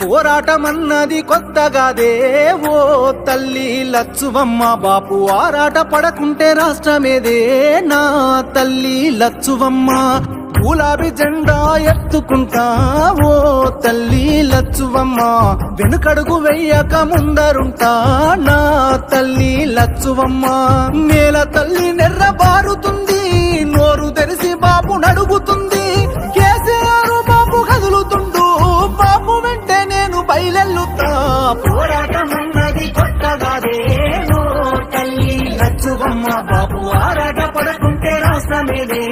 పోరాటమన్నది కొత్తగాదే ఓ తల్లి లచ్చువమ్మ బాపు ఆరాట పడకుంటే రాష్ట్రమేదే నా తల్లి లచ్చువమ్మ గులాబీ జెండా ఎత్తుకుంటా ఓ తల్లి లచ్చువమ్మ వెనుకడుగు వెయ్యక ముందరుంటా నా తల్లి లచ్చువమ్మ నేల తల్లి నెర్ర బారుతుంది నోరు తెరిసి బాపు నడుగుతుంది కేసీఆర్ బాపు కదులుతుండు బాపు వెంటే నేను బయలెల్లుతా పోరాటమన్నది కొత్తగాదే ఓ తల్లి లచ్చువమ్మ బాపు ఆరాట పడకుంటే రాష్ట్రమేదే